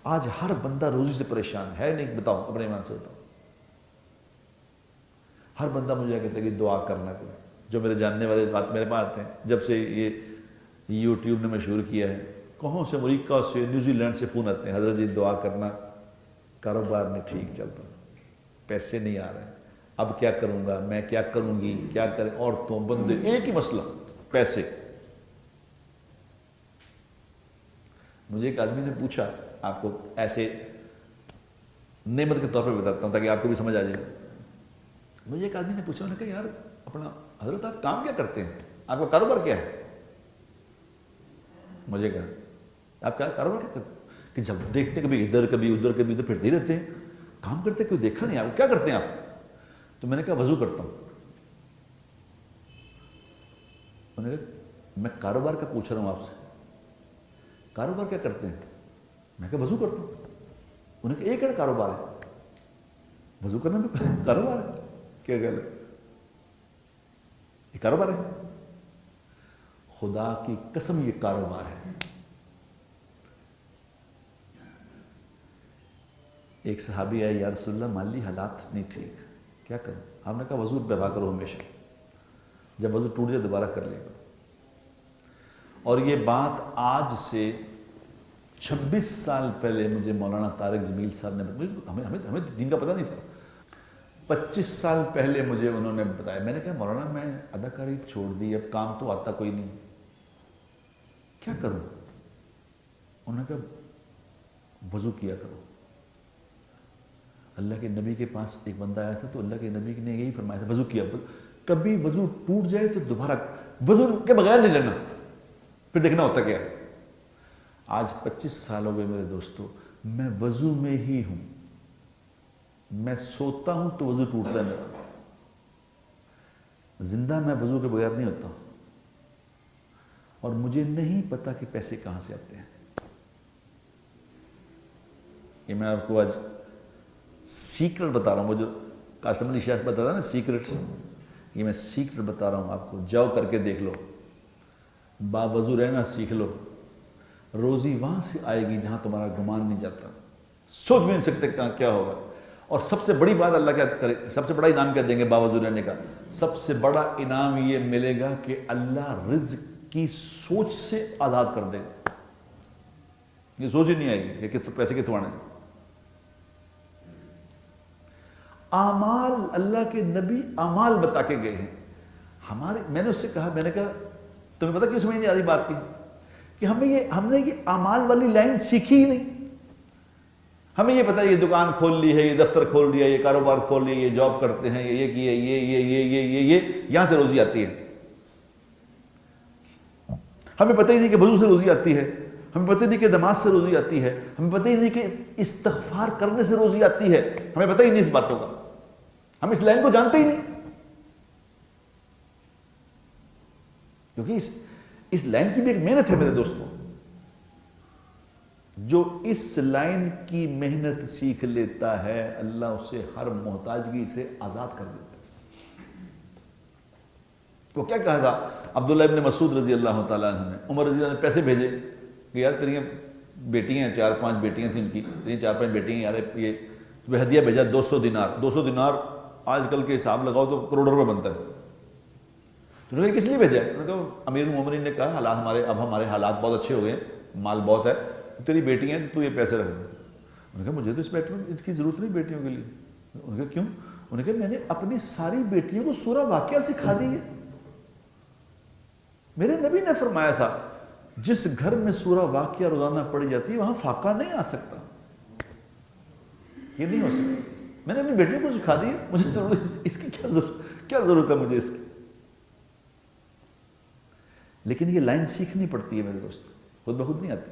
آج ہر بندہ روزی سے پریشان ہے نہیں، بتاؤ اپنے ایمان سے بتاؤ. ہر بندہ مجھے کہتا ہے کہ دعا کرنا کوئی. جو میرے جاننے والے بات میرے پاس آتے ہیں، جب سے یہ یوٹیوب نے مشہور کیا ہے، کہاں سے، امریکہ سے، نیوزی لینڈ سے فون آتے ہیں، حضرت جی دعا کرنا، کاروبار نہیں ٹھیک چل رہا، پیسے نہیں آ رہے، اب کیا کروں گا، میں کیا کروں گی، کیا کریں، عورتوں، بندے، ایک ہی مسئلہ، پیسے. مجھے ایک آدمی نے پوچھا، آپ کو ایسے نعمت کے طور پہ بتاتا ہوں تاکہ آپ کو بھی سمجھ آ جائے. مجھے ایک آدمی نے پوچھا، انہوں نے کہا یار اپنا حضرت آپ کام کیا کرتے ہیں، آپ کا کاروبار کیا ہے؟ مجھے کہا آپ کا کاروبار کیا کرتے ہیں؟ کہ جب دیکھتے کبھی ادھر کبھی ادھر کبھی ادھر پھرتے ہی رہتے ہیں، کام کرتے کوئی دیکھا نہیں، آپ کیا کرتے ہیں آپ؟ تو میں نے کہا وضو کرتا ہوں. انہوں نے کہا میں کاروبار کا پوچھ رہا ہوں آپ سے، کاروبار کیا کرتے ہیں؟ میں کہا وضو کرتا ہوں. انہوں نے کہا ایک کاروبار ہے، وضو کرنا بھی کاروبار ہے؟ کیا گل ہے، یہ کاروبار ہے؟ خدا کی قسم یہ کاروبار ہے. ایک صحابی آئے، یا رسول اللہ مالی حالات نہیں ٹھیک، کیا کروں؟ ہم نے کہا وضو پڑھا کرو ہمیشہ، جب وضو ٹوٹ جائے دوبارہ کر لے گا. اور یہ بات آج سے 26 سال پہلے مجھے مولانا طارق جمیل صاحب نے، ہمیں دین کا پتہ نہیں تھا، 25 سال پہلے مجھے انہوں نے بتایا. میں نے کہا مولانا میں اداکاری چھوڑ دی، اب کام تو آتا کوئی نہیں، کیا کروں؟ انہوں نے کہا وضو کیا کرو. اللہ کے نبی کے پاس ایک بندہ آیا تھا تو اللہ کے نبی نے یہی فرمایا تھا وضو کیا. کبھی وضو ٹوٹ جائے تو دوبارہ وضو کے بغیر نہیں لینا، پھر دیکھنا ہوتا کیا. آج 25 سال ہو گئے میرے دوستو، میں وضو میں ہی ہوں. میں سوتا ہوں تو وضو ٹوٹتا ہے میرا، زندہ میں وضو کے بغیر نہیں ہوتا. اور مجھے نہیں پتا کہ پیسے کہاں سے آتے ہیں. یہ میں آپ کو آج سیکرٹ بتا رہا ہوں، وہ جو قاسم علی شاہ بتا رہا نا سیکرٹ، یہ میں سیکرٹ بتا رہا ہوں آپ کو. جاؤ کر کے دیکھ لو، باوضو رہنا سیکھ لو، روزی وہاں سے آئے گی جہاں تمہارا گمان نہیں جاتا. سوچ بھی نہیں سکتے کیا ہوگا. اور سب سے بڑی بات اللہ کیا کرے، سب سے بڑا انعام کیا دیں گے باوضو رہنے کا؟ سب سے بڑا انعام یہ ملے گا کہ اللہ رزق کی سوچ سے آزاد کر دے گا. یہ سوچ ہی نہیں آئے گی کہ پیسے کتوں آنے. اعمال، اللہ کے نبی اعمال بتا کے گئے ہیں ہمارے. میں نے اس سے کہا، میں نے کہا تمہیں پتہ کیوں سمجھ نہیں آ رہی بات کی؟ کہ ہم نے یہ اعمال والی لائن سیکھی ہی نہیں. ہمیں یہ پتہ ہے یہ دکان کھول لی ہے، یہ دفتر کھول لیا، یہ کاروبار کھول لیا، یہ جاب کرتے ہیں، یہ کیا، یہ یہاں سے روزی آتی ہے. ہمیں پتہ ہی نہیں کہ وضو سے روزی آتی ہے، ہمیں پتہ ہی نہیں کہ نماز سے روزی آتی ہے، ہمیں پتہ ہی نہیں کہ استغفار کرنے سے روزی آتی ہے. ہمیں پتہ ہی نہیں اس باتوں کا، ہم اس لائن کو جانتے ہی نہیں. کیونکہ اس لائن کی بھی ایک محنت ہے میرے دوستوں. جو اس لائن کی محنت سیکھ لیتا ہے اللہ اسے ہر محتاجگی سے آزاد کر دیتا ہے. تو کیا کہا تھا عبداللہ ابن مسعود رضی اللہ تعالیٰ عنہ نے؟ عمر رضی اللہ نے پیسے بھیجے کہ یار تیری بیٹیاں ہیں، 4-5 بیٹیاں تھیں ان کی، تیری 4-5 بیٹیاں، یار یہ تمہیں ہدیہ بھیجا 200 دینار. 200 دینار آج کل کے حساب لگاؤ تو کروڑ روپے بنتا ہے. تو انہوں نے کس لیے بھیجا؟ انہوں نے کہا امیر المومنین نے کہا حالات ہمارے حالات بہت اچھے ہو گئے، مال بہت ہے، تیری بیٹیاں ہیں تو یہ پیسے رکھ دے. انہوں نے کہا مجھے تو اس کی ضرورت نہیں بیٹیوں کے لیے. انہوں نے کہا کیوں؟ انہوں نے کہا میں نے اپنی ساری بیٹیوں کو سورہ واقعہ سکھا دی ہے. میرے نبی نے فرمایا تھا جس گھر میں سورہ واقعہ روزانہ پڑھی جاتی ہے وہاں فاقہ نہیں آ سکتا. یہ نہیں ہو سکتا. میں نے اپنی بیٹیوں کو سکھا دی ہے، مجھے ضرورت اس کی کیا ضرورت ہے مجھے اس کی. لیکن یہ لائن سیکھنی پڑتی ہے میرے دوست، خود بخود نہیں آتی.